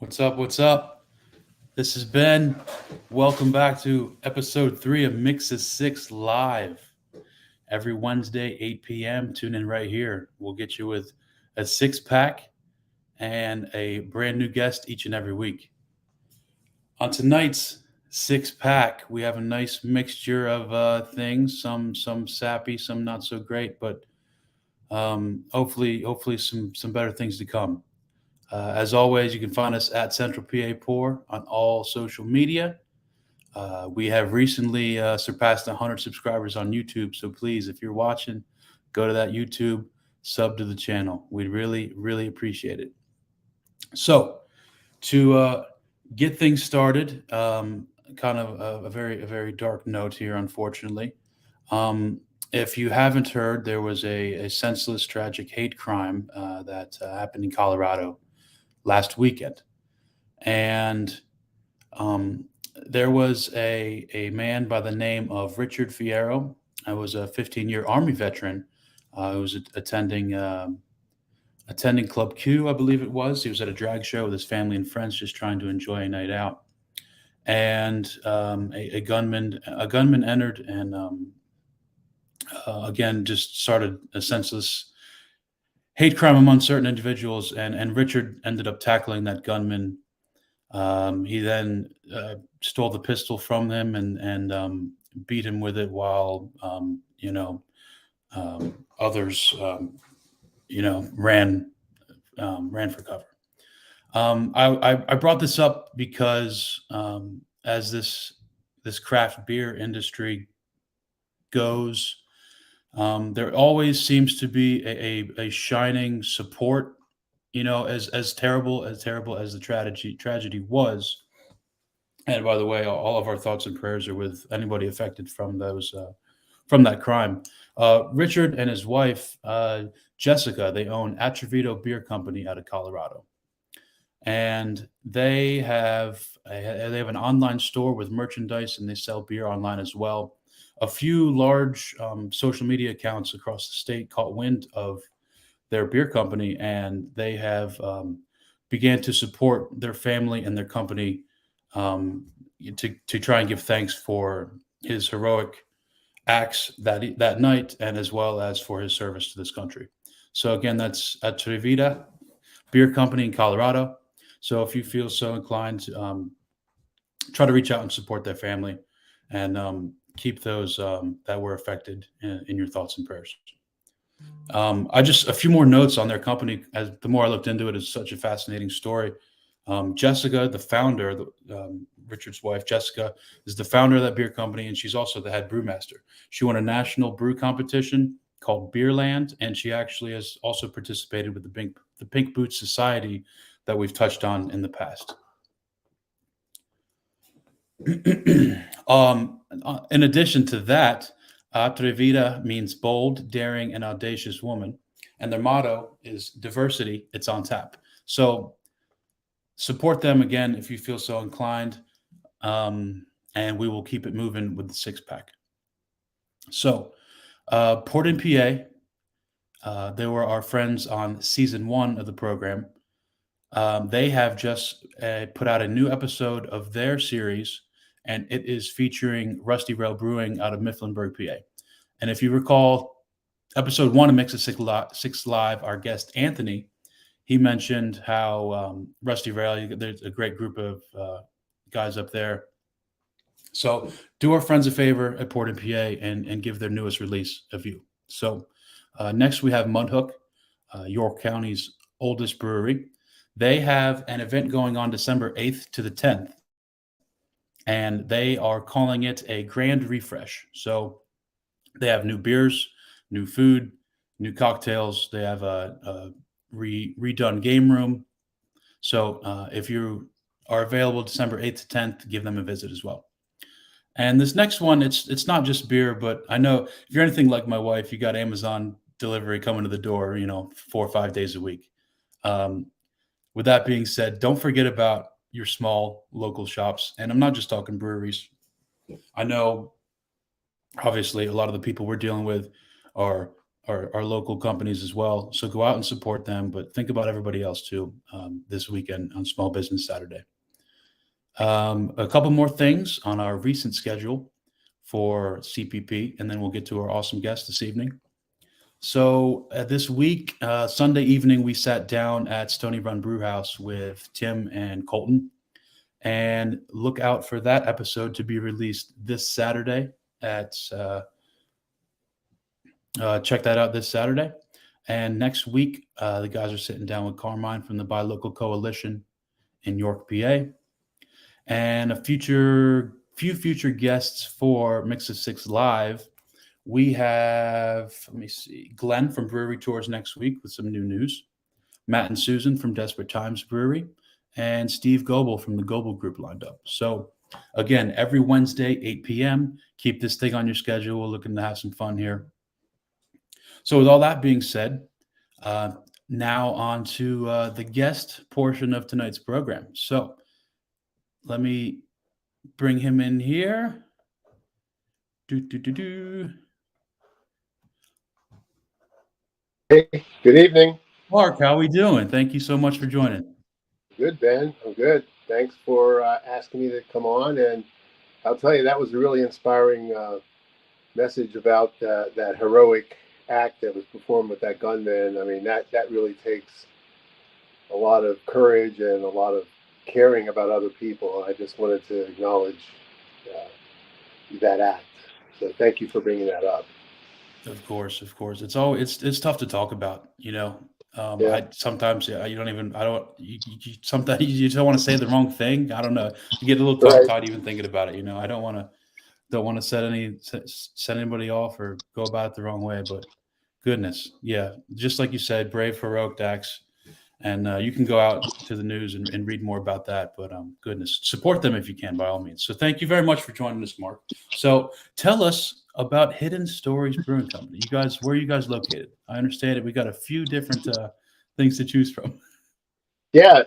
What's up? What's up? This is Ben. Welcome back to episode 3 of Mixes 6 Live. Every Wednesday, 8 p.m. Tune in right here. We'll get you with a six pack and a brand new guest each and every week. On tonight's six pack, we have a nice mixture of things. Some sappy, some not so great, but hopefully some better things to come. As always, you can find us at Central PA Pour on all social media. We have recently surpassed 100 subscribers on YouTube. So please, if you're watching, go to that YouTube, sub to the channel. We'd really appreciate it. So to get things started, kind of a very dark note here, unfortunately. If you haven't heard, there was a senseless, tragic hate crime that happened in Colorado last weekend. And there was a man by the name of Richard Fierro. I was a 15-year Army veteran who was attending Club Q, I believe it was. He was at a drag show with his family and friends, just trying to enjoy a night out. And a gunman entered and again just started a senseless hate crime among certain individuals, and Richard ended up tackling that gunman. He then stole the pistol from him and beat him with it while others ran for cover. I brought this up because as this craft beer industry goes, there always seems to be a shining support. As terrible as the tragedy was. And by the way, all of our thoughts and prayers are with anybody affected from that crime. Richard and his wife Jessica, they own Atravito Beer Company out of Colorado, and they have an online store with merchandise, and they sell beer online as well. A few large social media accounts across the state caught wind of their beer company, and they have began to support their family and their company to try and give thanks for his heroic acts that night, and as well as for his service to this country. So again, that's Atrevida Beer Company in Colorado. So if you feel so inclined, try to reach out and support their family, and keep those that were affected in your thoughts and prayers. I just a few more notes on their company. As the more I looked into it, it's such a fascinating story. Jessica, the founder, Richard's wife, Jessica, is the founder of that beer company, and she's also the head brewmaster. She won a national brew competition called Beerland, and she actually has also participated with the Pink Boots Society that we've touched on in the past. In addition to that, Atrevida means bold, daring, and audacious woman. And their motto is diversity, it's on tap. So support them again if you feel so inclined. And we will keep it moving with the six pack. So, Port in PA, they were our friends on season 1 of the program. They have just put out a new episode of their series, and it is featuring Rusty Rail Brewing out of Mifflinburg, PA. And if you recall, episode 1 of Mix of Six Live, our guest Anthony, he mentioned how Rusty Rail, there's a great group of guys up there. So do our friends a favor at Port in PA and give their newest release a view. So next we have Mudhook, York County's oldest brewery. They have an event going on December 8th to the 10th. And they are calling it a grand refresh. So they have new beers, new food, new cocktails. They have a redone game room. So if you are available December 8th to 10th, give them a visit as well. And this next one, it's not just beer, but I know if you're anything like my wife, you got Amazon delivery coming to the door, 4 or 5 days a week. With that being said, don't forget about your small local shops. And I'm not just talking breweries. I know, obviously, a lot of the people we're dealing with are our local companies as well. So go out and support them, but think about everybody else too this weekend on Small Business Saturday. A couple more things on our recent schedule for CPP, and then we'll get to our awesome guest this evening. So this week, Sunday evening, we sat down at Stony Run Brew House with Tim and Colton, and look out for that episode to be released this Saturday at check that out this Saturday. And next week, the guys are sitting down with Carmine from the Buy Local Coalition in York, PA, and few future guests for Mix of Six Live. We have, let me see, Glenn from Brewery Tours next week with some new news, Matt and Susan from Desperate Times Brewery, and Steve Goebel from the Goebel Group lined up. So again, every Wednesday, 8 p.m. Keep this thing on your schedule. We're looking to have some fun here. So with all that being said, now on to the guest portion of tonight's program. So let me bring him in here. Hey, good evening. Mark, how are we doing? Thank you so much for joining. Good, Ben. I'm good. Thanks for asking me to come on. And I'll tell you, that was a really inspiring message about that heroic act that was performed with that gunman. I mean, that really takes a lot of courage and a lot of caring about other people. I just wanted to acknowledge that act. So thank you for bringing that up. Of course. It's tough to talk about, Yeah. I sometimes you don't even, I don't, sometimes you don't want to say the wrong thing. I don't know. You get a little tongue Right. tied even thinking about it. I don't want to set anybody off or go about it the wrong way, but goodness. Yeah. Just like you said, brave, heroic acts. And you can go out to the news and read more about that. But goodness, support them if you can, by all means. So thank you very much for joining us, Mark. So tell us about Hidden Stories Brewing Company. Where are you guys located? I understand it. We got a few different things to choose from. Yeah.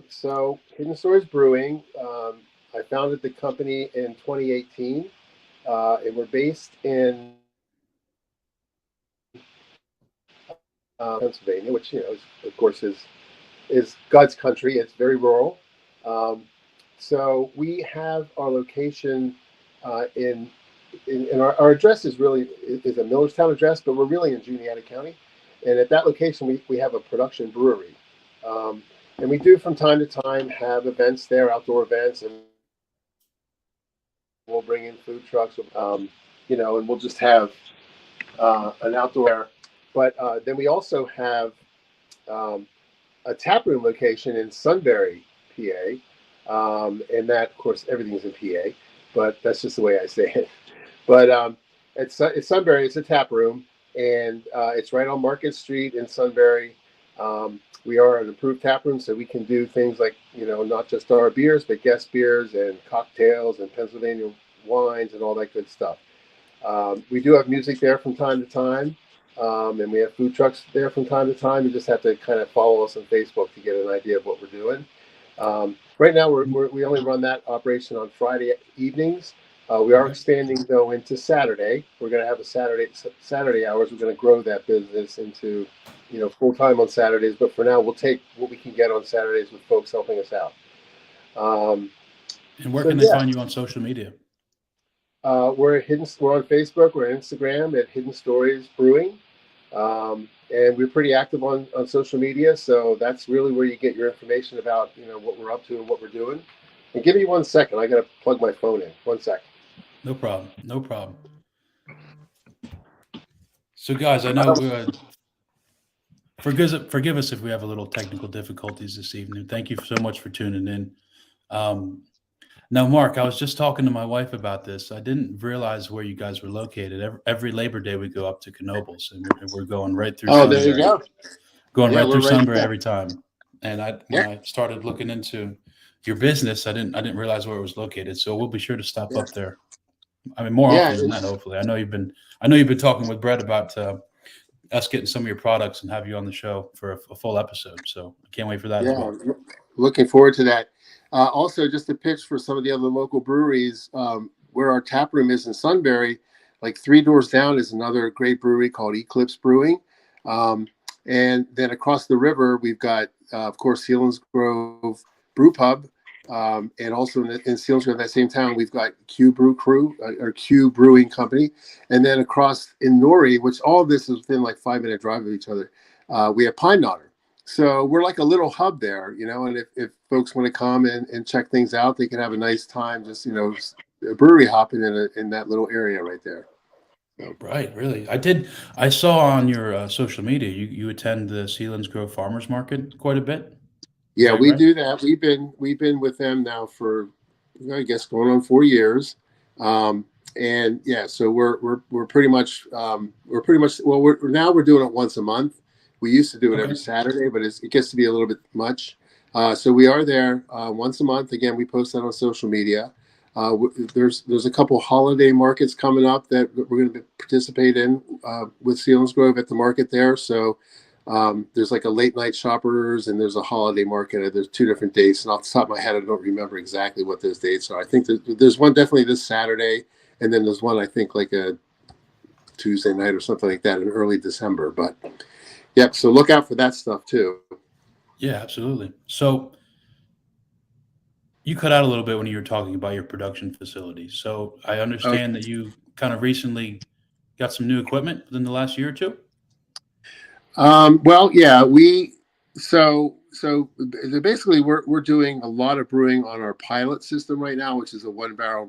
So Hidden Stories Brewing, I founded the company in 2018. And we're based in Pennsylvania, which of course is God's country. It's very rural. Um, so we have our location in our address is a Millerstown address, but we're really in Juniata County. And at that location, we have a production brewery. Um, and we do from time to time have events there, outdoor events, and we'll bring in food trucks, and we'll just have an outdoor. But then we also have um, a taproom location in Sunbury, PA, and that, of course, everything's in PA, but that's just the way I say it. But it's Sunbury. It's a tap room, and it's right on Market Street in Sunbury. We are an approved tap room, so we can do things like not just our beers, but guest beers and cocktails and Pennsylvania wines and all that good stuff. We do have music there from time to time, and we have food trucks there from time to time. You just have to kind of follow us on Facebook to get an idea of what we're doing. Right now, we only run that operation on Friday evenings. We are Okay. expanding though into Saturday. We're going to have a Saturday hours. We're going to grow that business into full time on Saturdays. But for now, we'll take what we can get on Saturdays with folks helping us out. And where So can they yeah, find you on social media? we're on Facebook. We're on Instagram at Hidden Stories Brewing. And we're pretty active on social media, so that's really where you get your information about what we're up to and what we're doing. And give me 1 second, I gotta plug my phone in. 1 second. No problem. No problem. So, guys, I know forgive us if we have a little technical difficulties this evening. Thank you so much for tuning in. Um, Now, Mark, I was just talking to my wife about this. I didn't realize where you guys were located. Every Labor Day, we go up to Knoebels, and we're going right through Oh, there you Sunbury, go. Yeah, we're right there. every time. And when Yeah, I started looking into your business, I didn't realize where it was located. So we'll be sure to stop yeah, up there. I mean, more yeah. often than that, hopefully. I know you've been talking with Brett about us getting some of your products and have you on the show for a full episode. So I can't wait for that as Yeah, well. looking forward to that. Also, just a pitch for some of the other local breweries where our tap room is in Sunbury. like 3 doors down is another great brewery called Eclipse Brewing. Um, and then across the river, we've got, of course, Selinsgrove Brew Pub. And also in Selinsgrove, that same town, we've got Q Brew Crew or Q Brewing Company. And then across in Nori, which all of this is within like 5 minute drive of each other, we have Pine Knotter. So we're like a little hub there, and if folks want to come and check things out, they can have a nice time just, brewery hopping in that little area right there. So. Right, really. I saw on your social media you attend the Sealands Grove Farmers Market quite a bit. Is Yeah, that we right? do that. We've been with them now for, I guess, going on 4 years. And yeah, so we're pretty much well, we're doing it once a month. We used to do it every Okay. Saturday, but it gets to be a little bit much. So we are there once a month. Again, we post that on social media. There's a couple holiday markets coming up that we're going to participate in with Sealands Grove at the market there. So there's like a late night shoppers and there's a holiday market. There's 2 different dates, and off the top of my head, I don't remember exactly what those dates are. I think there's one definitely this Saturday, and then there's one I think like a Tuesday night or something like that in early December. But yep, so look out for that stuff too. Yeah, absolutely. So you cut out a little bit when you were talking about your production facility. So I Uh, understand that you kind of recently got some new equipment within the last year or two. well, yeah, so basically we're doing a lot of brewing on our pilot system right now, which is a 1 barrel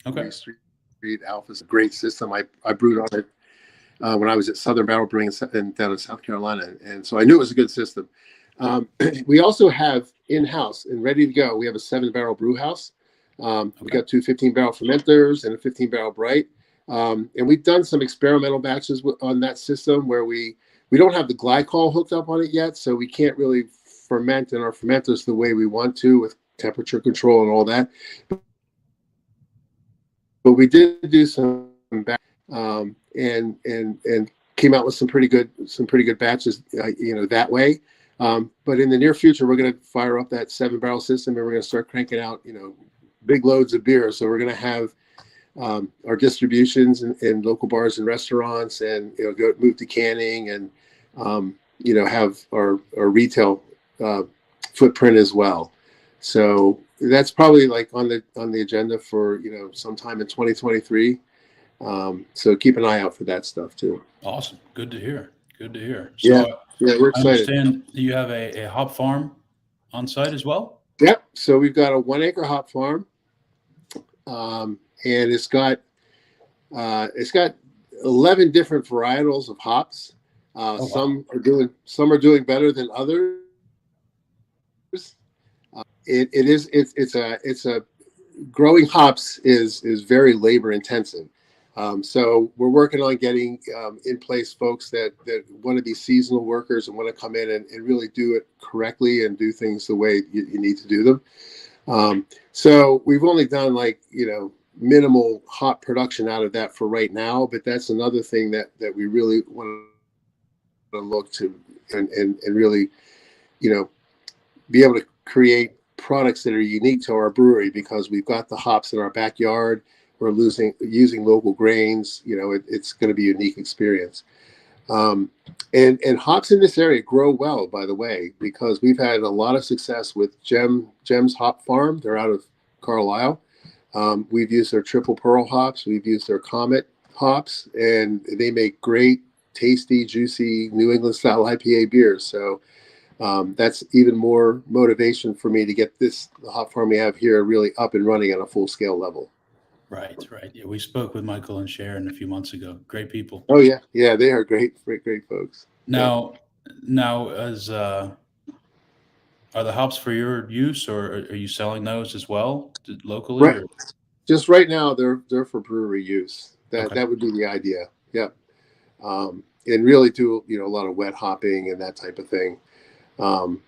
Okay. Ruby Street Alpha. It's a great system. I brewed on it when I was at Southern Barrel Brewing down in South Carolina, and so I knew it was a good system. We also have in-house and ready to go. We have a 7 barrel brew house. We Okay. got two 15 barrel fermenters and a 15 barrel bright. And we've done some experimental batches on that system where we don't have the glycol hooked up on it yet, so we can't really ferment in our fermenters the way we want to with temperature control and all that. But we did do and came out with some pretty good batches, that way. But in the near future, we're going to fire up that 7 barrel system, and we're going to start cranking out, big loads of beer. So we're going to have our distributions in local bars and restaurants, and move to canning, and have our retail uh, footprint as well. So that's probably like on the agenda for sometime in 2023. So keep an eye out for that stuff too. Awesome. Good to hear. Good to hear. Yeah, So yeah, we're I excited. understand you have a hop farm on site as well. Yep. So we've got a 1 acre hop farm, and it's got 11 different varietals of hops. Oh wow. Some are doing better than others. It's a growing hops is very labor intensive. So we're working on getting in place folks that want to be seasonal workers and want to come in and really do it correctly and do things the way you need to do them. So we've only done like, minimal hop production out of that for right now, but that's another thing that we really want to look to and really, you know, be able to create products that are unique to our brewery because we've got the hops in our backyard. We're using local grains. It's going to be a unique experience. And hops in this area grow well, by the way, because we've had a lot of success with Gems Hop Farm. They're out of Carlisle. We've used their Triple Pearl hops. We've used their Comet hops, and they make great, tasty, juicy New England style IPA beers. So that's even more motivation for me to get the hop farm we have here really up and running at a full scale level. Right, right. Yeah, we spoke with Michael and Sharon a few months ago. Great people. Oh yeah, yeah, they are great, great, great folks. Yeah. Now, now, as are the hops for your use, or are you selling those as well locally? Right. Or Just right now, they're for brewery use. That okay, that would be the idea. Yeah. And really do a lot of wet hopping and that type of thing, um,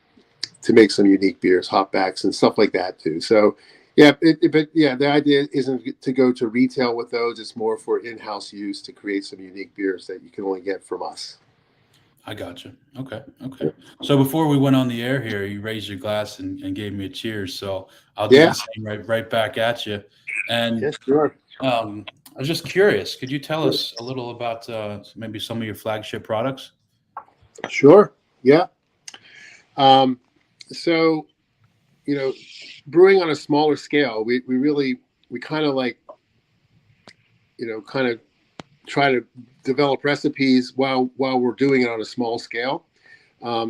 to make some unique beers, hopbacks and stuff like that too. So yeah, but yeah, the idea isn't to go to retail with those. It's more for in-house use to create some unique beers that you can only get from us. I got you. Okay, okay. So before we went on the air here, you raised your glass and gave me a cheers. So I'll do Yeah. the same right back at you. Yeah. And Sure. um, I was just curious. Could you tell us a little about maybe some of your flagship products? Sure. Yeah. Um, so, you know, brewing on a smaller scale, we kind of like, kind of try to develop recipes while we're doing it on a small scale.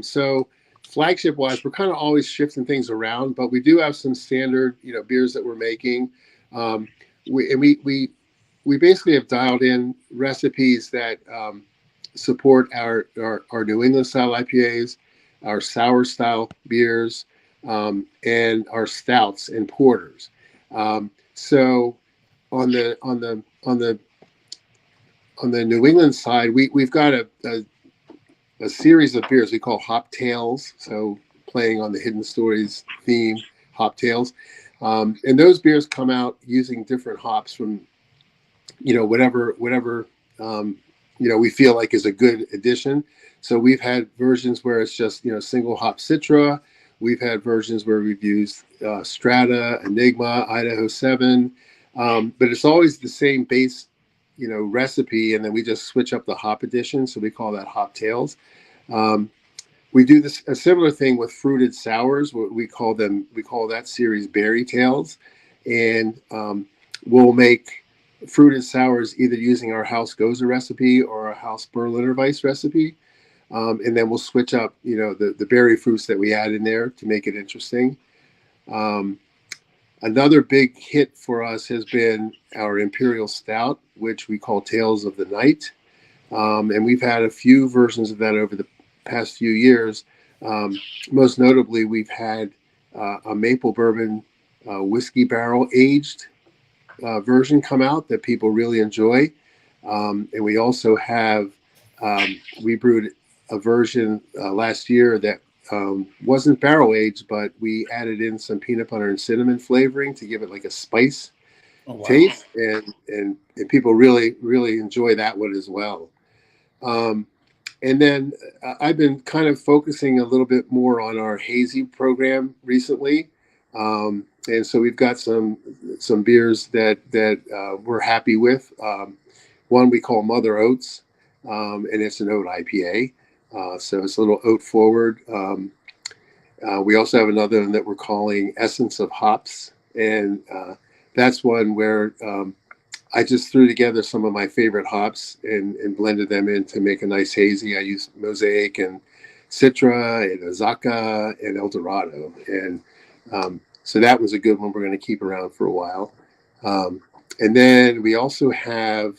So flagship wise, we're kind of always shifting things around, but we do have some standard, beers that we're making. Um, we basically have dialed in recipes that support our New England style IPAs, our sour style beers, and our stouts and porters. So on the New England side, we've got a series of beers we call hop tails. So playing on the Hidden Stories theme, hop tails. And those beers come out using different hops from, whatever, we feel like is a good addition. So we've had versions where it's just, single hop Citra. We've had versions where we've used Strata, Enigma, Idaho 7. But it's always the same base, recipe. And then we just switch up the hop addition. So we call that hop tails. We do a similar thing with fruited sours. What we call that series berry tails. And we'll make fruited sours either using our House Goza recipe or our House Berliner Weiss recipe. And then we'll switch up, the berry fruits that we add in there to make it interesting. Another big hit for us has been our Imperial Stout, which we call Tales of the Night. And we've had a few versions of that over the past few years. Most notably, we've had a maple bourbon whiskey barrel aged version come out that people really enjoy. And we also have, we brewed a version last year that wasn't barrel aged, but we added in some peanut butter and cinnamon flavoring to give it like a spice taste. And people really, really enjoy that one as well. And then I've been kind of focusing a little bit more on our hazy program recently. And so we've got some beers that we're happy with. One we call Mother Oats, and it's an oat IPA. So it's a little oat forward. We also have another one that we're calling Essence of Hops. And that's one where I just threw together some of my favorite hops and blended them in to make a nice hazy. I used Mosaic and Citra and Azaka and El Dorado. And so that was a good one we're going to keep around for a while. And then we also have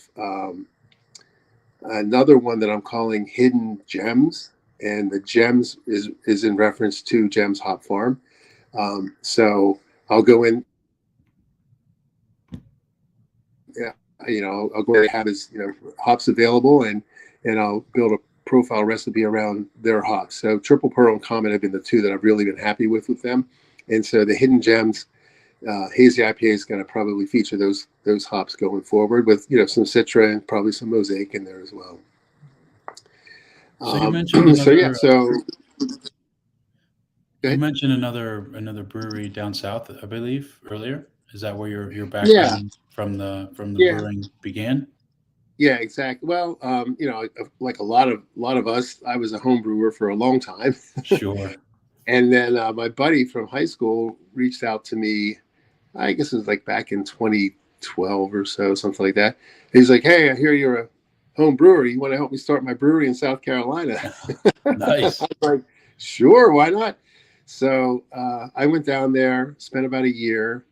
another one that I'm calling Hidden Gems. And the Gems is in reference to Gems Hop Farm. So I'll go in. Yeah, I'll go and have his, hops available, and I'll build a profile recipe around their hops. So Triple Pearl and Comet have been the two that I've really been happy with them. And so the Hidden Gems hazy IPA is going to probably feature those hops going forward with, some Citra and probably some Mosaic in there as well. So you mentioned another. You mentioned another brewery down south, I believe, earlier. Is that where your background from the brewing began? Yeah, exactly. Well, like a lot of us, I was a home brewer for a long time. Sure. And then my buddy from high school reached out to me. I guess it was like back in 2012 or so, something like that. He's like, "Hey, I hear you're a home brewer. You want to help me start my brewery in South Carolina?" Nice. I was like, "Sure, why not?" So I went down there, spent about a year,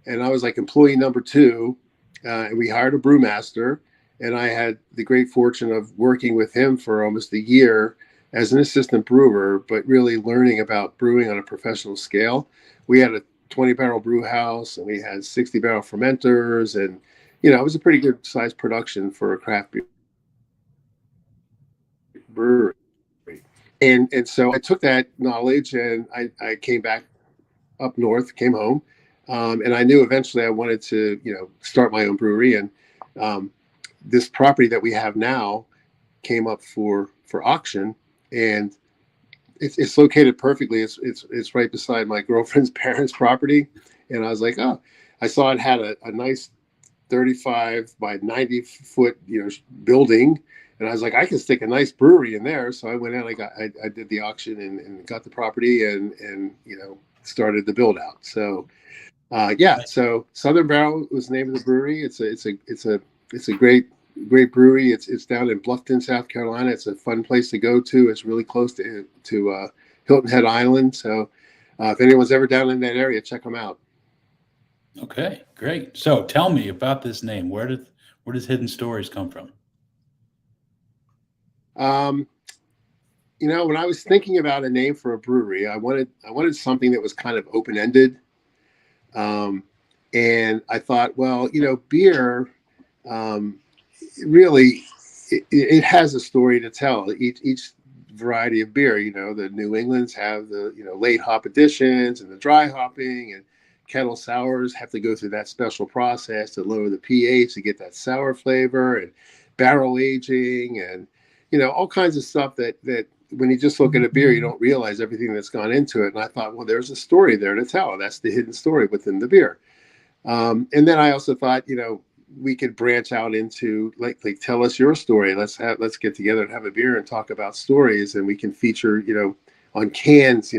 and I was like employee number 2. And we hired a brewmaster, and I had the great fortune of working with him for almost a year as an assistant brewer, but really learning about brewing on a professional scale. We had a 20-barrel brew house, and we had 60-barrel fermenters, and it was a pretty good size production for a craft beer brewery. And so I took that knowledge, and I came back up north, came home, and I knew eventually I wanted to start my own brewery. And this property that we have now came up for auction, and it's located perfectly. It's right beside my girlfriend's parents' property, and I was like, oh, I saw it had a nice 35 by 90 foot, building. And I was like, I can stick a nice brewery in there. So I went in, I did the auction and got the property and started the build out. So yeah, Nice. so Southern Barrel was the name of the brewery. It's a great brewery. It's down in Bluffton, South Carolina. It's a fun place to go to. It's really close to Hilton Head Island. So if anyone's ever down in that area, check them out. Okay, great. So tell me about this name. Where does Hidden Stories come from? Um, when I was thinking about a name for a brewery, I wanted something that was kind of open ended. Um, and I thought, well, beer. Um, really it has a story to tell. Each variety of beer, the New Englands have the late hop additions and the dry hopping, and kettle sours have to go through that special process to lower the pH to get that sour flavor, and barrel aging, and all kinds of stuff that when you just look at a beer you don't realize everything that's gone into it. And I thought, well, there's a story there to tell. That's the hidden story within the beer. And then I also thought, we could branch out into like tell us your story. Let's get together and have a beer and talk about stories, and we can feature, on cans,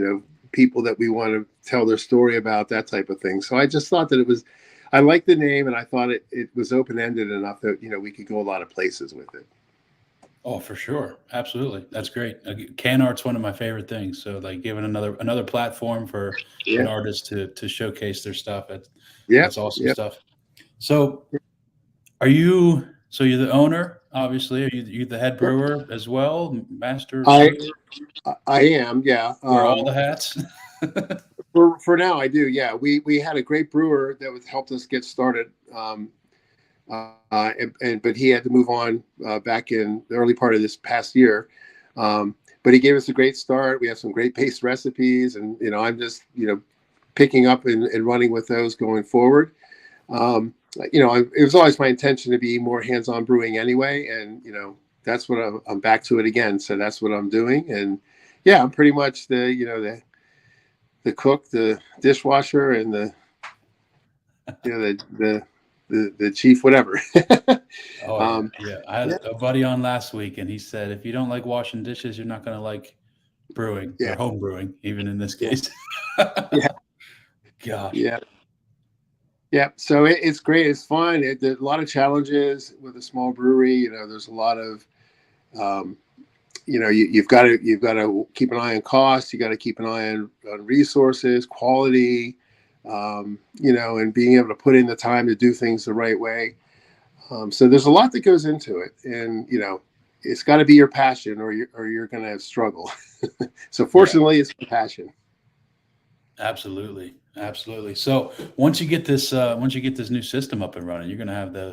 people that we want to tell their story about, that type of thing. So I just thought that I liked the name, and I thought it was open ended enough that we could go a lot of places with it. Oh, for sure. Absolutely. That's great. Can art's one of my favorite things. So like giving another platform for an Yeah. artist to showcase their stuff. That's Yep. awesome Yep. stuff. So you're the owner, obviously. Are you the head Yep. brewer as well? Master I brewer? I am. Yeah. Wear all the hats? For now, I do. Yeah. We had a great brewer that helped us get started. But he had to move on back in the early part of this past year. But he gave us a great start. We have some great base recipes, and I'm just picking up and running with those going forward. It was always my intention to be more hands-on brewing anyway, and that's what I'm back to it again. So that's what I'm doing, and yeah, I'm pretty much the cook, the dishwasher, and the chief, whatever. Oh yeah, um, yeah. I had yeah, a buddy on last week, and he said if you don't like washing dishes, you're not going to like brewing yeah, or home brewing, even in this yeah, case. yeah, Gosh. yeah, yeah. So it's great. It's fun. There's a lot of challenges with a small brewery. There's a lot of um, you've got to keep an eye on costs. You got to keep an eye on resources, quality, and being able to put in the time to do things the right way. So there's a lot that goes into it, and it's got to be your passion, or you're going to struggle. So Yeah, fortunately, it's my passion. absolutely. Absolutely. So once you get this new system up and running,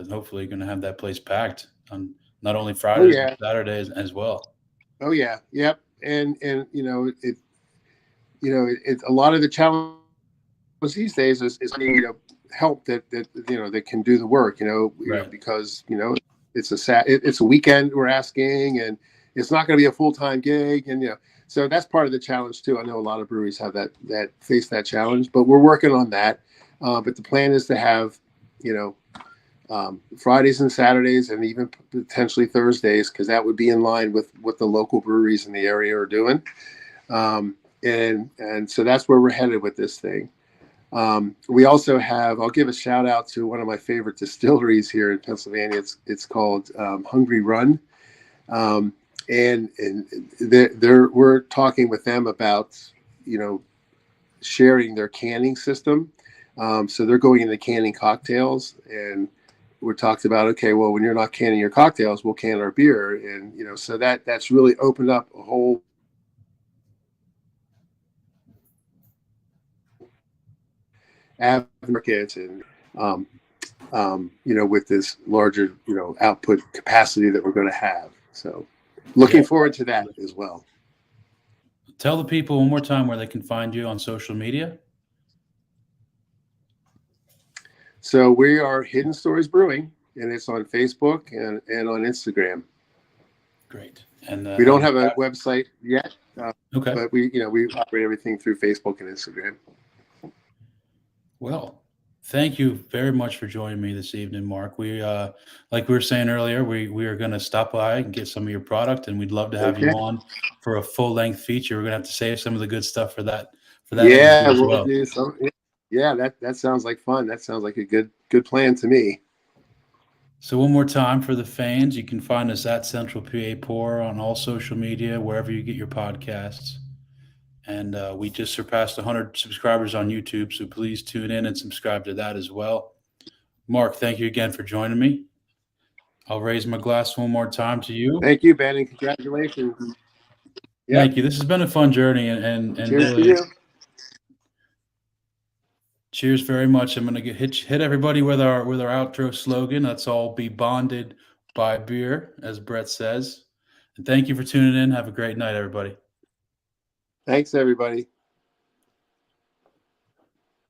hopefully you're gonna have that place packed on not only Oh Fridays but yeah, Saturdays as well. oh yeah, yep. And a lot of the challenge these days is finding help that can do the work. Right. Because it's a weekend we're asking, and it's not going to be a full-time gig, and so that's part of the challenge too. I know a lot of breweries have that face that challenge, but we're working on that. But the plan is to have you know Fridays and Saturdays, and even potentially Thursdays, because that would be in line with what the local breweries in the area are doing. And so that's where we're headed with this thing. We also have, I'll give a shout out to one of my favorite distilleries here in Pennsylvania. It's called Hungry Run. Um, and we're talking with them about, sharing their canning system. So they're going into canning cocktails, and we're talked about, okay, well, when you're not canning your cocktails, we'll can our beer. And, so that's really opened up a whole advocate, and with this larger, output capacity that we're going to have. So looking Yeah. forward to that as well. Tell the people one more time where they can find you on social media. So we are Hidden Stories Brewing, and it's on Facebook and on Instagram. Great. And We don't have a website yet, okay. but we operate everything through Facebook and Instagram. Well, Thank you very much for joining me this evening, Mark. Like we were saying earlier, we are going to stop by and get some of your product, and we'd love to have Okay. you on for a full length feature. We're going to have to save some of the good stuff for that interview Yeah, as we'll well. do some. Yeah, that sounds like fun. That sounds like a good plan to me. So one more time for the fans, you can find us at Central PA Pour on all social media, wherever you get your podcasts. And we just surpassed 100 subscribers on YouTube, so please tune in and subscribe to that as well. Mark, thank you again for joining me. I'll raise my glass one more time to you. Thank you, Ben, and congratulations. Yep. Thank you. This has been a fun journey, and Cheers to really, you. cheers very much. I'm going to hit everybody with our outro slogan. Let's all be bonded by beer, as Brett says. And thank you for tuning in. Have a great night, everybody. Thanks, everybody.